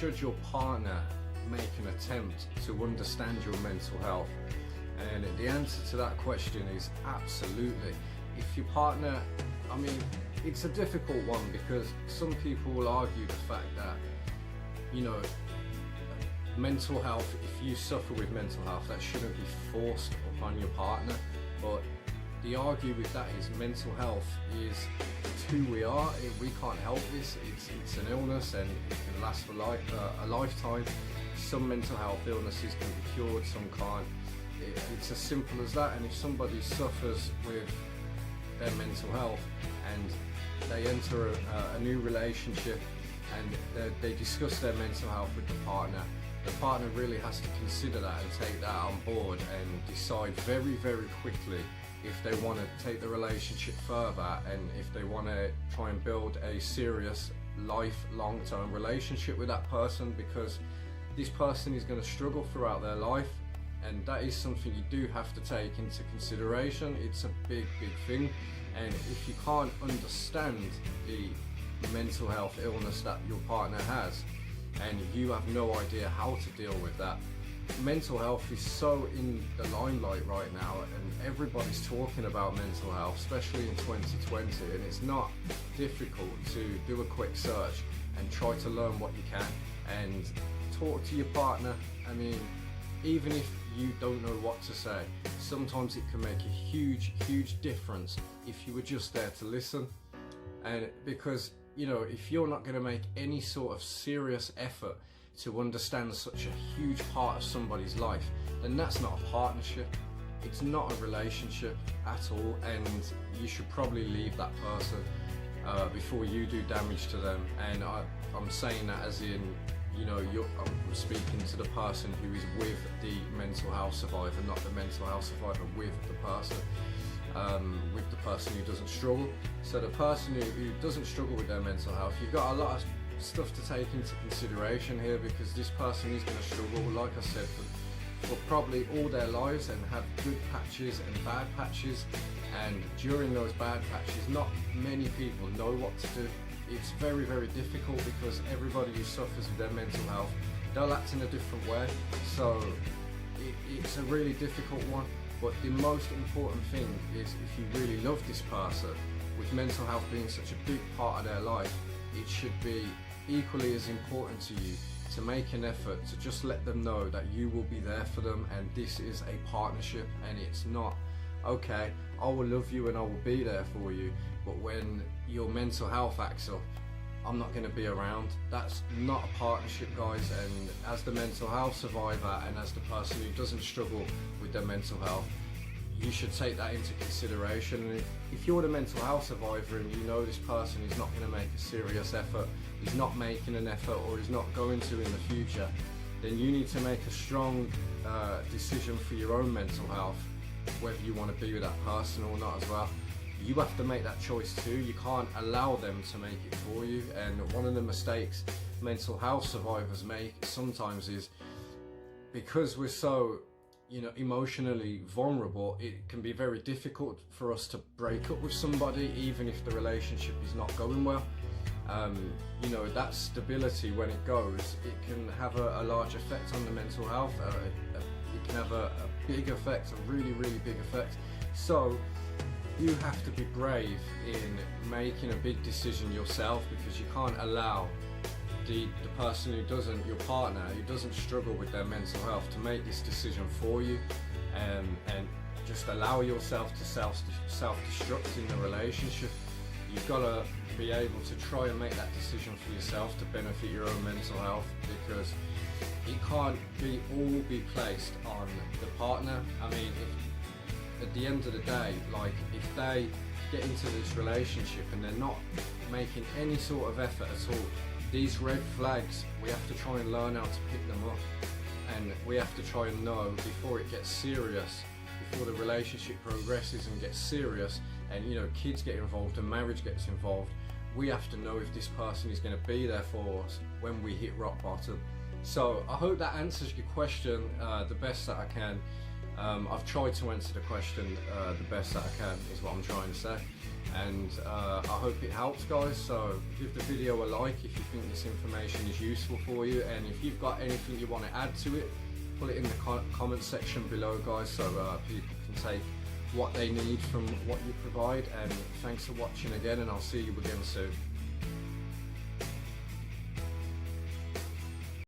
should your partner make an attempt to understand your mental health? And the answer to that question is absolutely. If your partner, I mean, it's a difficult one because some people will argue the fact that, you know, mental health, if you suffer with mental health, that shouldn't be forced upon your partner. But the argue with that is mental health is who we are. We can't help this. It's an illness and it can last for a lifetime. Some mental health illnesses can be cured, some can't. It's as simple as that. And if somebody suffers with their mental health and they enter a new relationship and they discuss their mental health with the partner really has to consider that and take that on board and decide very, very quickly if they want to take the relationship further and if they want to try and build a serious long-term relationship with that person, because this person is going to struggle throughout their life, and that is something you do have to take into consideration. It's a big thing, and if you can't understand the mental health illness that your partner has and you have no idea how to deal with that, mental health is so in the limelight right now and everybody's talking about mental health, especially in 2020, and it's not difficult to do a quick search and try to learn what you can and talk to your partner. I mean, even if you don't know what to say, sometimes it can make a huge difference if you were just there to listen. And because, you know, if you're not going to make any sort of serious effort to understand such a huge part of somebody's life, then that's not a partnership. It's not a relationship at all, and you should probably leave that person before you do damage to them. And I'm saying that as in, you know, I'm speaking to the person who is with the mental health survivor, not the mental health survivor with the person who doesn't struggle. So the person who doesn't struggle with their mental health, you've got a lot of stuff to take into consideration here, because this person is going to struggle, like I said, for probably all their lives and have good patches and bad patches. And during those bad patches, not many people know what to do. It's very difficult because everybody who suffers with their mental health, they'll act in a different way. So it's a really difficult one. But the most important thing is, if you really love this person, with mental health being such a big part of their life, it should be equally as important to you to make an effort to just let them know that you will be there for them, and this is a partnership, and it's not, okay, I will love you and I will be there for you, but when your mental health acts up, I'm not going to be around. That's not a partnership, guys. And as the mental health survivor and as the person who doesn't struggle with their mental health, you should take that into consideration. And if you're the mental health survivor and you know this person is not going to make a serious effort, is not making an effort, or is not going to in the future, then you need to make a strong decision for your own mental health, whether you want to be with that person or not as well. You have to make that choice too. You can't allow them to make it for you. And one of the mistakes mental health survivors make sometimes is, because we're so, you know, emotionally vulnerable, it can be very difficult for us to break up with somebody even if the relationship is not going well. You know, that stability, when it goes, it can have a large effect on the mental health. It can have a big effect, a really big effect. So you have to be brave in making a big decision yourself, because you can't allow the person who doesn't, your partner, who doesn't struggle with their mental health, to make this decision for you, and just allow yourself to self-destruct in the relationship. You've got to be able to try and make that decision for yourself to benefit your own mental health, because it can't all be placed on the partner. I mean, at the end of the day, like, if they get into this relationship and they're not making any sort of effort at all, these red flags, we have to try and learn how to pick them up, and we have to try and know before it gets serious, before the relationship progresses and gets serious, and, you know, kids get involved and marriage gets involved. We have to know if this person is going to be there for us when we hit rock bottom. So I hope that answers your question the best that I can. I've tried to answer the question the best that I can, is what I'm trying to say. And I hope it helps, guys. So give the video a like if you think this information is useful for you, and if you've got anything you want to add to it, put it in the comment section below, guys, so people can take what they need from what you provide. And thanks for watching again, and I'll see you again soon.